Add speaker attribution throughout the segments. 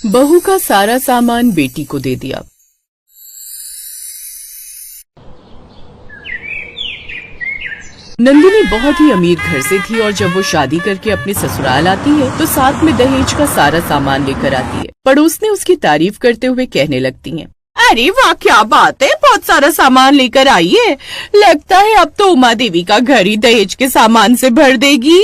Speaker 1: बहू का सारा सामान बेटी को दे दिया। नंदिनी बहुत ही अमीर घर से थी और जब वो शादी करके अपने ससुराल आती है तो साथ में दहेज का सारा सामान लेकर आती है। पड़ोस ने उसकी तारीफ करते हुए कहने लगती हैं, अरे वाह क्या बात है, बहुत सारा सामान लेकर आई है। लगता है अब तो उमा देवी का घर ही दहेज के सामान से भर देगी।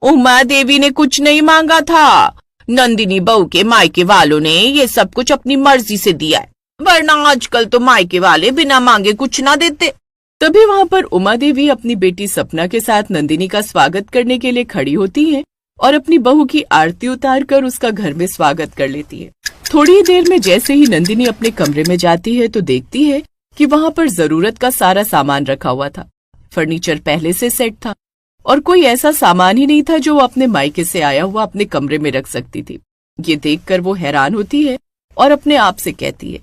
Speaker 1: उमा देवी ने कुछ नहीं मांगा था, नंदिनी बहू के मायके वालों ने ये सब कुछ अपनी मर्जी से दिया है, वरना आजकल तो मायके वाले बिना मांगे कुछ ना देते। तभी वहाँ पर उमा देवी अपनी बेटी सपना के साथ नंदिनी का स्वागत करने के लिए खड़ी होती हैं और अपनी बहू की आरती उतार कर उसका घर में स्वागत कर लेती है। थोड़ी ही देर में जैसे ही नंदिनी अपने कमरे में जाती है तो देखती है कि वहाँ पर जरूरत का सारा सामान रखा हुआ था। फर्नीचर पहले से सेट था और कोई ऐसा सामान ही नहीं था जो वो अपने मायके से आया हुआ अपने कमरे में रख सकती थी। ये देखकर वो हैरान होती है और अपने आप से कहती है,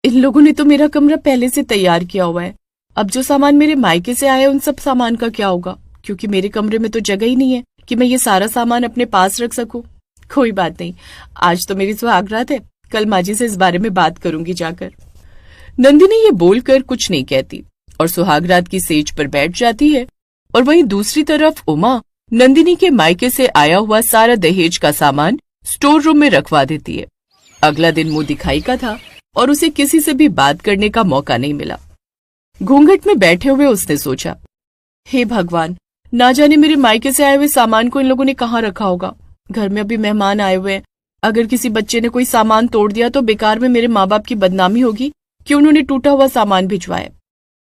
Speaker 1: इन लोगों ने तो मेरा कमरा पहले से तैयार किया हुआ है, अब जो सामान मेरे मायके से आया उन सब सामान का क्या होगा, क्योंकि मेरे कमरे में तो जगह ही नहीं है कि मैं ये सारा सामान अपने पास रख सकूं। कोई बात नहीं, आज तो मेरी सुहागरात है, कल माँ जी से इस बारे में बात करूंगी जाकर। नंदिनी ये बोलकर कुछ नहीं कहती और सुहागरात की सेज पर बैठ जाती है और वहीं दूसरी तरफ उमा नंदिनी के मायके से आया हुआ सारा दहेज का सामान स्टोर रूम में रखवा देती है। अगला दिन मुंह दिखाई का था और उसे किसी से भी बात करने का मौका नहीं मिला। घूंघट में बैठे हुए उसने सोचा, हे भगवान, ना जाने मेरे मायके से आए हुए सामान को इन लोगों ने कहाँ रखा होगा। घर में अभी मेहमान आए हुए हैं, अगर किसी बच्चे ने कोई सामान तोड़ दिया तो बेकार में मेरे माँ बाप की बदनामी होगी कि उन्होंने टूटा हुआ सामान भिजवाया।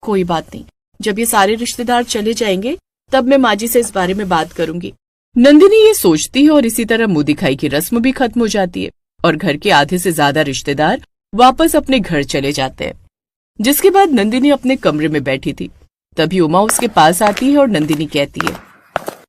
Speaker 1: कोई बात नहीं, जब ये सारे रिश्तेदार चले जाएंगे तब मैं माँ जी से इस बारे में बात करूंगी। नंदिनी ये सोचती है और इसी तरह मुंह दिखाई की रस्म भी खत्म हो जाती है और घर के आधे से ज्यादा रिश्तेदार वापस अपने घर चले जाते हैं। जिसके बाद नंदिनी अपने कमरे में बैठी थी, तभी उमा उसके पास आती है और नंदिनी कहती है,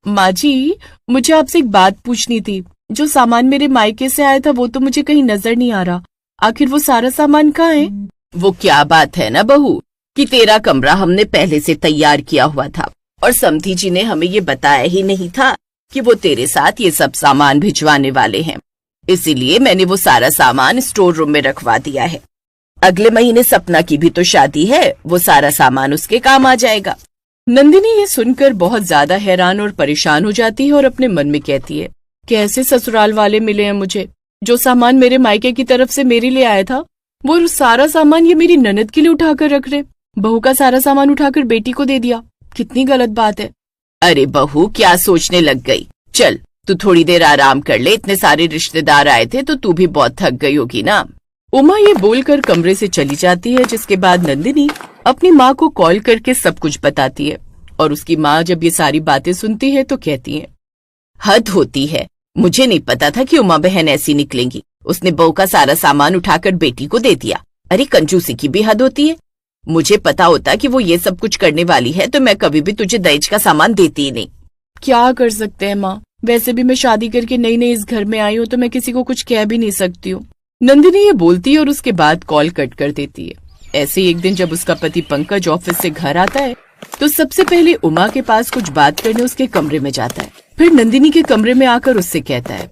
Speaker 1: माँ जी, मुझे आपसे एक बात पूछनी थी। जो सामान मेरे मायके से आया था वो तो मुझे कहीं नजर नहीं आ रहा, आखिर वो सारा सामान कहाँ है? वो क्या बात है ना बहू कि तेरा कमरा हमने पहले से तैयार किया हुआ था और समधी जी ने हमें ये बताया ही नहीं था कि वो तेरे साथ ये सब सामान भिजवाने वाले हैं, इसीलिए मैंने वो सारा सामान स्टोर रूम में रखवा दिया है। अगले महीने सपना की भी तो शादी है, वो सारा सामान उसके काम आ जाएगा। नंदिनी ये सुनकर बहुत ज्यादा हैरान और परेशान हो जाती है और अपने मन में कहती है, कैसे ससुराल वाले मिले हैं मुझे। जो सामान मेरे मायके की तरफ से मेरे लिए आया था वो सारा सामान ये मेरी ननद के लिए उठाकर रख रहे। बहू का सारा सामान उठाकर बेटी को दे दिया, कितनी गलत बात है। अरे बहू, क्या सोचने लग गई, चल तू थोड़ी देर आराम कर ले, इतने सारे रिश्तेदार आए थे तो तू भी बहुत थक गई होगी ना। उमा ये बोलकर कमरे से चली जाती है। जिसके बाद नंदिनी अपनी माँ को कॉल करके सब कुछ बताती है और उसकी माँ जब ये सारी बातें सुनती है तो कहती है, हद होती है, मुझे नहीं पता था कि उमा बहन ऐसी निकलेंगी। उसने बहू का सारा सामान उठाकर बेटी को दे दिया। अरे कंजूसी की भी हद होती है। मुझे पता होता कि वो ये सब कुछ करने वाली है तो मैं कभी भी तुझे दहेज का सामान देती ही नहीं। क्या कर सकते हैं माँ, वैसे भी मैं शादी करके नई नई इस घर में आई हूँ तो मैं किसी को कुछ कह भी नहीं सकती हूँ। नंदिनी ये बोलती है और उसके बाद कॉल कट कर देती है। ऐसे ही एक दिन जब उसका पति पंकज ऑफिस से घर आता है तो सबसे पहले उमा के पास कुछ बात करने उसके कमरे में जाता है। फिर नंदिनी के कमरे में आकर उससे कहता है,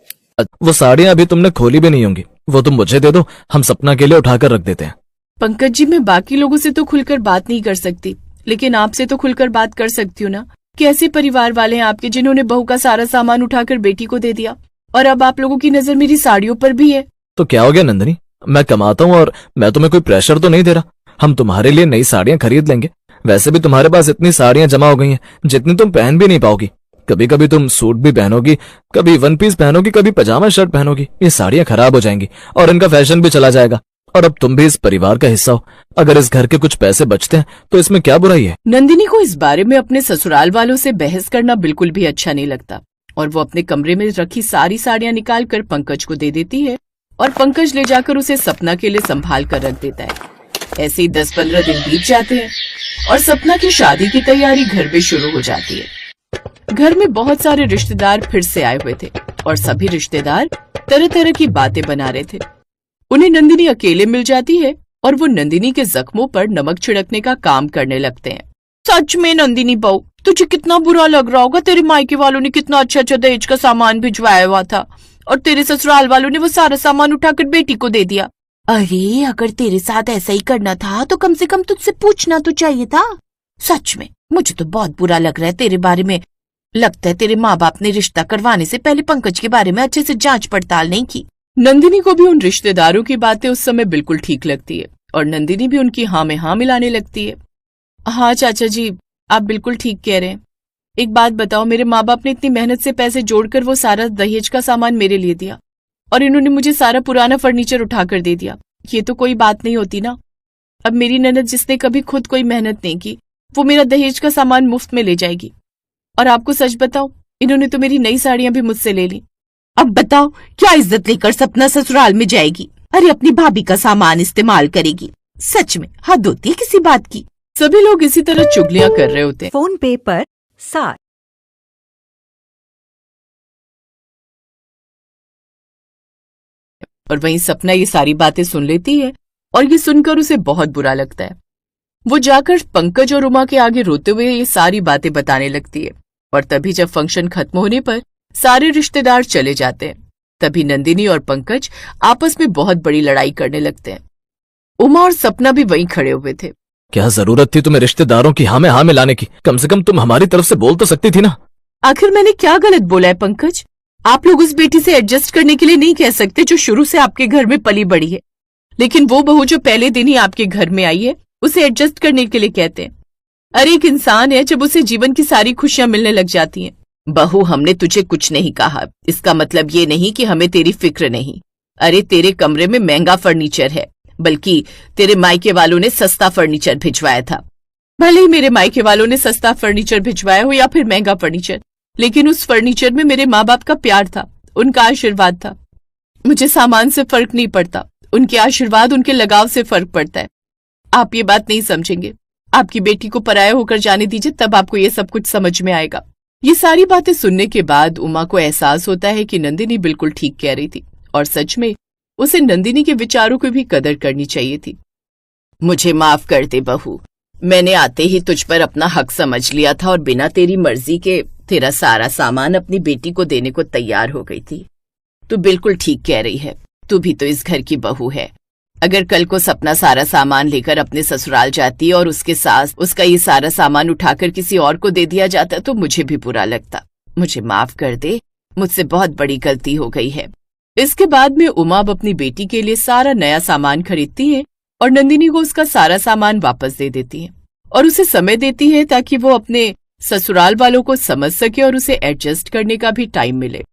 Speaker 2: वो साड़ियाँ अभी तुमने खोली भी नहीं होंगी, वो तुम मुझे दे दो, हम सपना के लिए उठाकर रख देते हैं।
Speaker 1: पंकज जी, मैं बाकी लोगों से तो खुलकर बात नहीं कर सकती, लेकिन आपसे तो खुलकर बात कर सकती हूँ ना। कैसे परिवार वाले हैं आपके जिन्होंने बहू का सारा सामान उठाकर बेटी को दे दिया और अब आप लोगों की नजर मेरी साड़ियों पर भी है।
Speaker 2: तो क्या हो गया नंदिनी, मैं कमाता हूँ और मैं तुम्हें कोई प्रेशर तो नहीं दे रहा। हम तुम्हारे लिए नई साड़ियाँ खरीद लेंगे। वैसे भी तुम्हारे पास इतनी साड़ियाँ जमा हो गई हैं जितनी तुम पहन भी नहीं पाओगी। कभी कभी तुम सूट भी पहनोगी, कभी वन पीस पहनोगी, कभी पजामा शर्ट पहनोगी। ये साड़ियाँ खराब हो जाएंगी और इनका फैशन भी चला जाएगा। और अब तुम भी इस परिवार का हिस्सा हो, अगर इस घर के कुछ पैसे बचते हैं तो इसमें क्या बुराई है।
Speaker 1: नंदिनी को इस बारे में अपने ससुराल वालों से बहस करना बिल्कुल भी अच्छा नहीं लगता और वो अपने कमरे में रखी सारी साड़ियाँ निकाल कर पंकज को दे देती है और पंकज ले जाकर उसे सपना के लिए संभाल कर रख देता है। ऐसे ही 10-15 दिन बीत जाते हैं और सपना की शादी की तैयारी घर में शुरू हो जाती है। घर में बहुत सारे रिश्तेदार फिर से आए हुए थे और सभी रिश्तेदार तरह तरह की बातें बना रहे थे। उन्हें नंदिनी अकेले मिल जाती है और वो नंदिनी के जख्मों पर नमक छिड़कने का काम करने लगते हैं। सच में नंदिनी बहू, तुझे कितना बुरा लग रहा होगा, तेरे मायके वालों ने कितना अच्छा अच्छा दहेज का सामान भिजवाया हुआ था और तेरे ससुराल वालों ने वो सारा सामान उठाकर बेटी को दे दिया। अरे अगर तेरे साथ ऐसा ही करना था तो कम से कम तुझसे पूछना तो चाहिए था। सच में मुझे तो बहुत बुरा लग रहा है तेरे बारे में। लगता है तेरे माँ बाप ने रिश्ता करवाने से पहले पंकज के बारे में अच्छे से जांच पड़ताल नहीं की। नंदिनी को भी उन रिश्तेदारों की बातें उस समय बिल्कुल ठीक लगती है और नंदिनी भी उनकी हाँ में हाँ मिलाने लगती है। हाँ चाचा जी, आप बिल्कुल ठीक कह रहे हैं। एक बात बताओ, मेरे माँ बाप ने इतनी मेहनत से पैसे जोड़कर वो सारा दहेज का सामान मेरे लिए दिया और इन्होंने मुझे सारा पुराना फर्नीचर उठाकर दे दिया। ये तो कोई बात नहीं होती ना। अब मेरी ननद जिसने कभी खुद कोई मेहनत नहीं की, वो मेरा दहेज का सामान मुफ्त में ले जाएगी। और आपको सच बताओ, इन्होंने तो मेरी नई साड़ियां भी मुझसे ले ली। अब बताओ क्या इज्जत लेकर सपना ससुराल में जाएगी? अरे अपनी भाभी का सामान इस्तेमाल करेगी। सच में हद होती है किसी बात की। सभी लोग इसी तरह चुगलियां कर रहे होते हैं।
Speaker 3: फोन पे पर 7।
Speaker 1: और वहीं सपना ये सारी बातें सुन लेती है और ये सुनकर उसे बहुत बुरा लगता है। वो जाकर पंकज और उमा के आगे रोते हुए ये सारी बातें बताने लगती है। और तभी जब फंक्शन खत्म होने पर सारे रिश्तेदार चले जाते हैं, तभी नंदिनी और पंकज आपस में बहुत बड़ी लड़ाई करने लगते हैं। उमा और सपना भी वहीं खड़े हुए थे।
Speaker 2: क्या जरूरत थी तुम्हें रिश्तेदारों की हाँ में हाँ मिलाने की? कम से कम तुम हमारी तरफ से बोल तो सकती थी ना।
Speaker 1: आखिर मैंने क्या गलत बोला है पंकज? आप लोग उस बेटी से एडजस्ट करने के लिए नहीं कह सकते जो शुरू से आपके घर में पली बड़ी है, लेकिन वो बहू जो पहले दिन ही आपके घर में आई है उसे एडजस्ट करने के लिए कहते हैं। अरे एक इंसान है, जब उसे जीवन की सारी खुशियां मिलने लग जाती हैं। बहू, हमने तुझे कुछ नहीं कहा, इसका मतलब ये नहीं कि हमें तेरी फिक्र नहीं। अरे तेरे कमरे में महंगा फर्नीचर है, बल्कि तेरे मायके वालों ने सस्ता फर्नीचर भिजवाया था। भले ही मेरे मायके वालों ने सस्ता फर्नीचर भिजवाया हो या फिर महंगा फर्नीचर, लेकिन उस फर्नीचर में मेरे माँ बाप का प्यार था, उनका आशीर्वाद था। मुझे सामान से फर्क नहीं पड़ता, उनके आशीर्वाद, उनके लगाव से फर्क पड़ता है। आप ये बात नहीं समझेंगे। आपकी बेटी को पराया होकर जाने दीजिए, तब आपको ये सब कुछ समझ में आएगा। ये सारी बातें सुनने के बाद उमा को एहसास होता है कि नंदिनी बिल्कुल ठीक कह रही थी और सच में उसे नंदिनी के विचारों की भी कदर करनी चाहिए थी। मुझे माफ कर दे बहू, मैंने आते ही तुझ पर अपना हक समझ लिया था और बिना तेरी मर्जी के तेरा सारा सामान अपनी बेटी को देने को तैयार हो गई थी। तू बिल्कुल ठीक कह रही है, तू भी तो इस घर की बहू है। अगर कल को सपना सारा सामान लेकर अपने ससुराल जाती और उसके साथ उसका ये सारा सामान उठाकर किसी और को दे दिया जाता तो मुझे भी बुरा लगता। मुझे माफ कर दे, मुझसे बहुत बड़ी गलती हो गई है। इसके बाद में उमा अब अपनी बेटी के लिए सारा नया सामान खरीदती है और नंदिनी को उसका सारा सामान वापस दे देती है और उसे समय देती है ताकि वो अपने ससुराल वालों को समझ सके और उसे एडजस्ट करने का भी टाइम मिले।